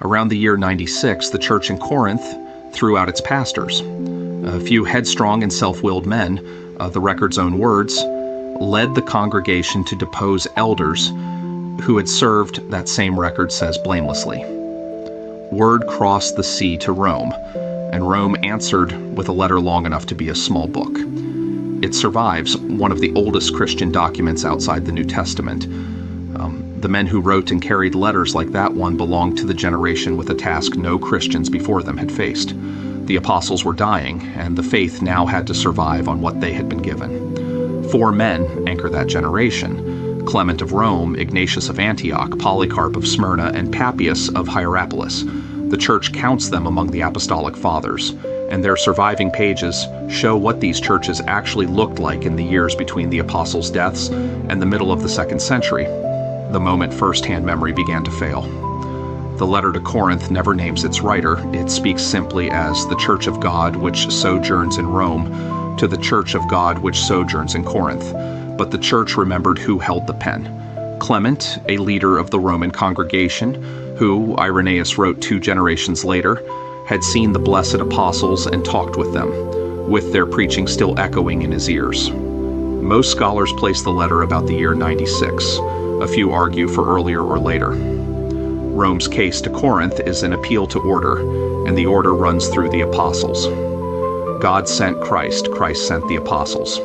Around the year 96, the church in Corinth threw out its pastors. A few headstrong and self-willed men, the record's own words, led the congregation to depose elders who had served, that same record says, blamelessly. Word crossed the sea to Rome, and Rome answered with a letter long enough to be a small book. It survives, one of the oldest Christian documents outside the New Testament. The men who wrote and carried letters like that one belonged to the generation with a task no Christians before them had faced. The apostles were dying, and the faith now had to survive on what they had been given. 4 men anchor that generation: Clement of Rome, Ignatius of Antioch, Polycarp of Smyrna, and Papias of Hierapolis. The church counts them among the Apostolic Fathers, and their surviving pages show what these churches actually looked like in the years between the apostles' deaths and the middle of the 2nd century, the moment first-hand memory began to fail. The letter to Corinth never names its writer. It speaks simply as the Church of God which sojourns in Rome to the Church of God which sojourns in Corinth. But the church remembered who held the pen. Clement, a leader of the Roman congregation, who, Irenaeus wrote 2 generations later, had seen the blessed apostles and talked with them, with their preaching still echoing in his ears. Most scholars place the letter about the year 96. A few argue for earlier or later. Rome's case to Corinth is an appeal to order, and the order runs through the apostles. God sent Christ, Christ sent the apostles.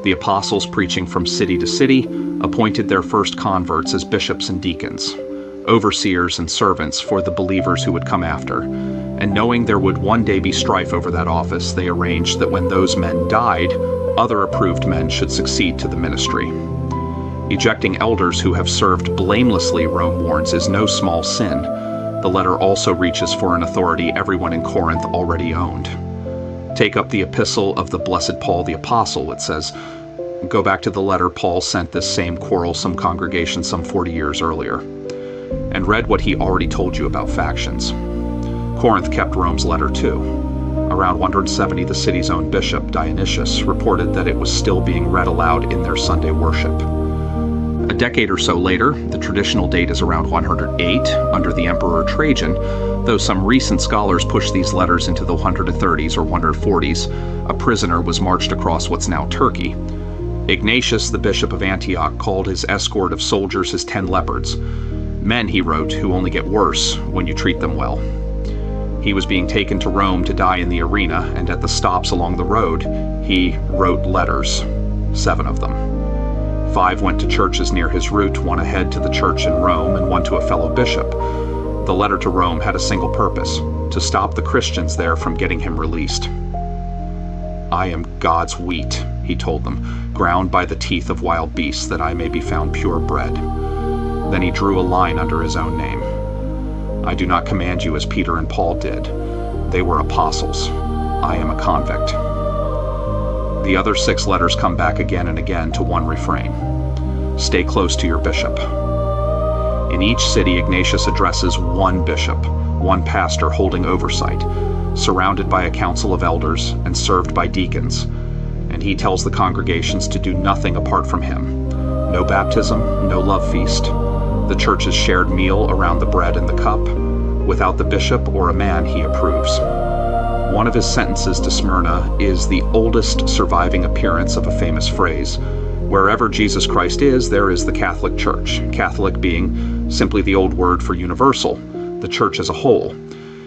The apostles, preaching from city to city, appointed their first converts as bishops and deacons, overseers and servants for the believers who would come after. And knowing there would one day be strife over that office, they arranged that when those men died, other approved men should succeed to the ministry. Ejecting elders who have served blamelessly, Rome warns, is no small sin. The letter also reaches for an authority everyone in Corinth already owned. Take up the epistle of the blessed Paul the Apostle, it says. Go back to the letter Paul sent this same quarrelsome congregation some 40 years earlier, and read what he already told you about factions. Corinth kept Rome's letter too. Around 170, the city's own bishop, Dionysius, reported that it was still being read aloud in their Sunday worship. A decade or so later, the traditional date is around 108, under the Emperor Trajan, though some recent scholars push these letters into the 130s or 140s. A prisoner was marched across what's now Turkey. Ignatius, the bishop of Antioch, called his escort of soldiers his 10 leopards. Men, he wrote, who only get worse when you treat them well. He was being taken to Rome to die in the arena, and at the stops along the road, he wrote letters, 7 of them. 5 went to churches near his route, 1 ahead to the church in Rome and 1 to a fellow bishop. The letter to Rome had a single purpose: to stop the Christians there from getting him released. I am God's wheat, he told them, ground by the teeth of wild beasts, that I may be found pure bread. Then he drew a line under his own name. I do not command you as Peter and Paul did. They were apostles. I am a convict. The other 6 letters come back again and again to one refrain: stay close to your bishop. In each city, Ignatius addresses one bishop, one pastor holding oversight, surrounded by a council of elders and served by deacons, and he tells the congregations to do nothing apart from him. No baptism, no love feast, the church's shared meal around the bread and the cup, without the bishop or a man he approves. One of his sentences to Smyrna is the oldest surviving appearance of a famous phrase: wherever Jesus Christ is, there is the Catholic Church. Catholic being simply the old word for universal, the church as a whole.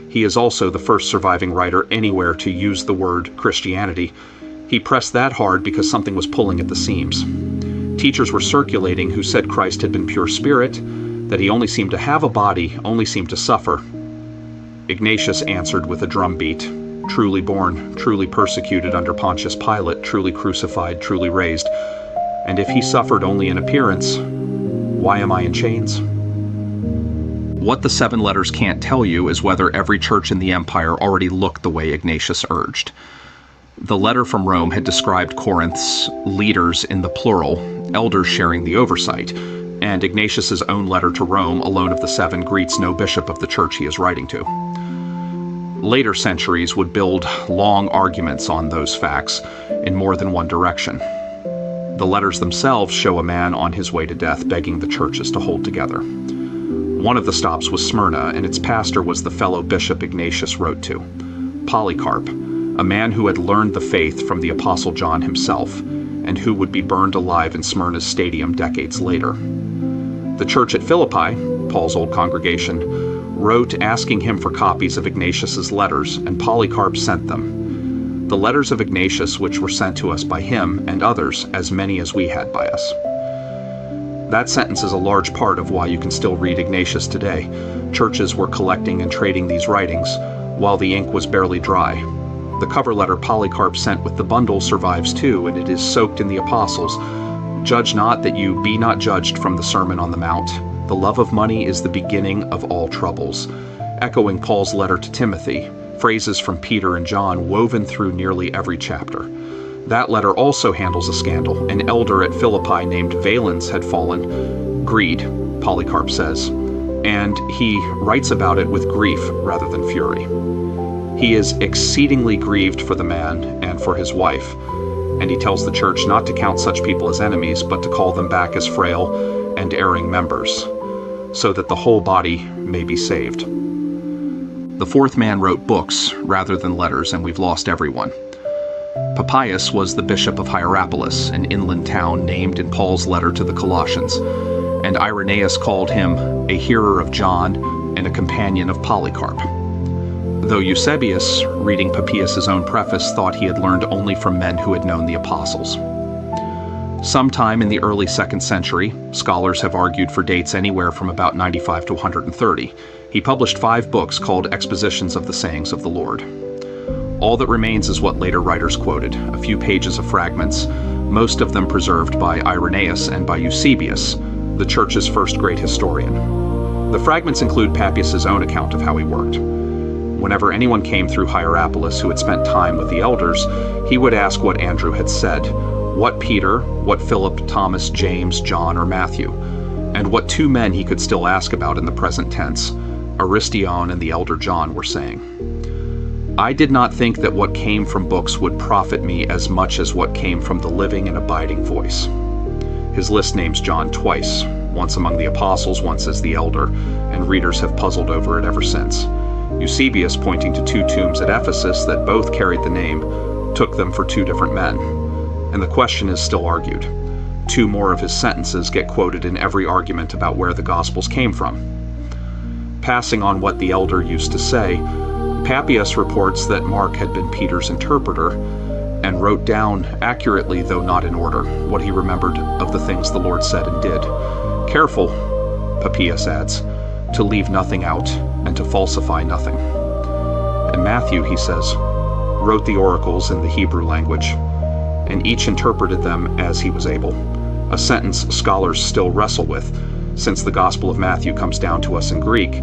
He is also the first surviving writer anywhere to use the word Christianity. He pressed that hard because something was pulling at the seams. Teachers were circulating who said Christ had been pure spirit, that he only seemed to have a body, only seemed to suffer. Ignatius answered with a drumbeat: truly born, truly persecuted under Pontius Pilate, truly crucified, truly raised. And if he suffered only in appearance, why am I in chains? What the 7 letters can't tell you is whether every church in the empire already looked the way Ignatius urged. The letter from Rome had described Corinth's leaders in the plural, elders sharing the oversight, and Ignatius's own letter to Rome, alone of the 7, greets no bishop of the church he is writing to. Later centuries would build long arguments on those facts in more than one direction. The letters themselves show a man on his way to death begging the churches to hold together. One of the stops was Smyrna, and its pastor was the fellow bishop Ignatius wrote to, Polycarp, a man who had learned the faith from the Apostle John himself, and who would be burned alive in Smyrna's stadium decades later. The church at Philippi, Paul's old congregation, wrote asking him for copies of Ignatius's letters, and Polycarp sent them. The letters of Ignatius which were sent to us by him and others, as many as we had by us. That sentence is a large part of why you can still read Ignatius today. Churches were collecting and trading these writings, while the ink was barely dry. The cover letter Polycarp sent with the bundle survives too, and it is soaked in the apostles. Judge not that you be not judged from the Sermon on the Mount. The love of money is the beginning of all troubles. Echoing Paul's letter to Timothy, phrases from Peter and John woven through nearly every chapter. That letter also handles a scandal. An elder at Philippi named Valens had fallen. Greed, Polycarp says, and he writes about it with grief rather than fury. He is exceedingly grieved for the man and for his wife, and he tells the church not to count such people as enemies, but to call them back as frail and erring members, so that the whole body may be saved. The fourth man wrote books rather than letters, and we've lost everyone. Papias was the bishop of Hierapolis, an inland town named in Paul's letter to the Colossians, and Irenaeus called him a hearer of John and a companion of Polycarp. Though Eusebius, reading Papias' own preface, thought he had learned only from men who had known the apostles. Sometime in the early 2nd century, scholars have argued for dates anywhere from about 95 to 130, he published 5 books called Expositions of the Sayings of the Lord. All that remains is what later writers quoted, a few pages of fragments, most of them preserved by Irenaeus and by Eusebius, the church's first great historian. The fragments include Papias' own account of how he worked. Whenever anyone came through Hierapolis who had spent time with the elders, he would ask what Andrew had said, what Peter, what Philip, Thomas, James, John, or Matthew, and what 2 men he could still ask about in the present tense, Aristion and the elder John, were saying. I did not think that what came from books would profit me as much as what came from the living and abiding voice. His list names John twice, once among the apostles, once as the elder, and readers have puzzled over it ever since. Eusebius, pointing to 2 tombs at Ephesus that both carried the name, took them for 2 different men. And the question is still argued. 2 more of his sentences get quoted in every argument about where the Gospels came from. Passing on what the elder used to say, Papias reports that Mark had been Peter's interpreter and wrote down accurately, though not in order, what he remembered of the things the Lord said and did. Careful, Papias adds, to leave nothing out and to falsify nothing. And Matthew, he says, wrote the oracles in the Hebrew language, and each interpreted them as he was able, a sentence scholars still wrestle with, since the Gospel of Matthew comes down to us in Greek,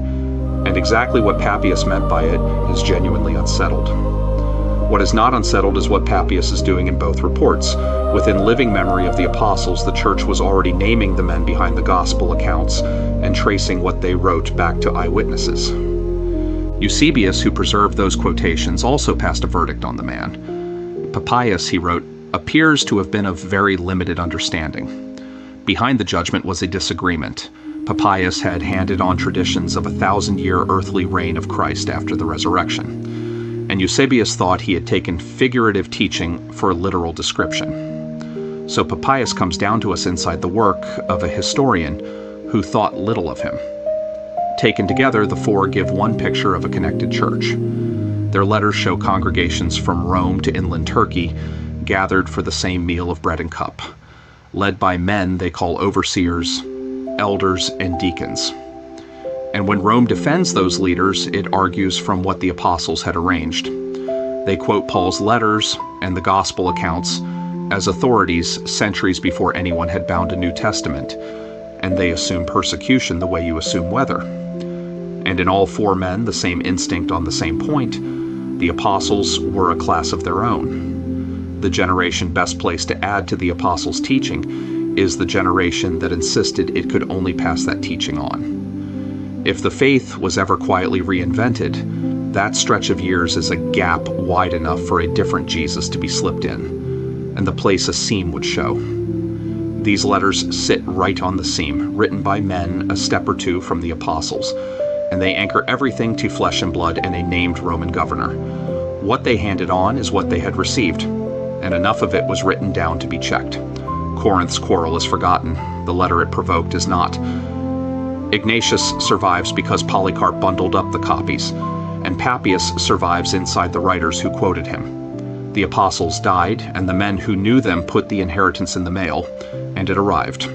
and exactly what Papias meant by it is genuinely unsettled. What is not unsettled is what Papias is doing in both reports. Within living memory of the apostles, the church was already naming the men behind the gospel accounts and tracing what they wrote back to eyewitnesses. Eusebius, who preserved those quotations, also passed a verdict on the man. Papias, he wrote, appears to have been of very limited understanding. Behind the judgment was a disagreement. Papias had handed on traditions of a 1,000-year earthly reign of Christ after the resurrection, and Eusebius thought he had taken figurative teaching for a literal description. So Papias comes down to us inside the work of a historian who thought little of him. Taken together, the 4 give one picture of a connected church. Their letters show congregations from Rome to inland Turkey gathered for the same meal of bread and cup, led by men they call overseers, elders, and deacons. And when Rome defends those leaders, it argues from what the apostles had arranged. They quote Paul's letters and the gospel accounts as authorities centuries before anyone had bound a New Testament, and they assume persecution the way you assume weather. And in all 4 men, the same instinct on the same point, the apostles were a class of their own. The generation best placed to add to the apostles' teaching is the generation that insisted it could only pass that teaching on. If the faith was ever quietly reinvented, that stretch of years is a gap wide enough for a different Jesus to be slipped in, and the place a seam would show. These letters sit right on the seam, written by men a step or two from the apostles, and they anchor everything to flesh and blood and a named Roman governor. What they handed on is what they had received, and enough of it was written down to be checked. Corinth's quarrel is forgotten. The letter it provoked is not. Ignatius survives because Polycarp bundled up the copies, and Papias survives inside the writers who quoted him. The apostles died, and the men who knew them put the inheritance in the mail, and it arrived.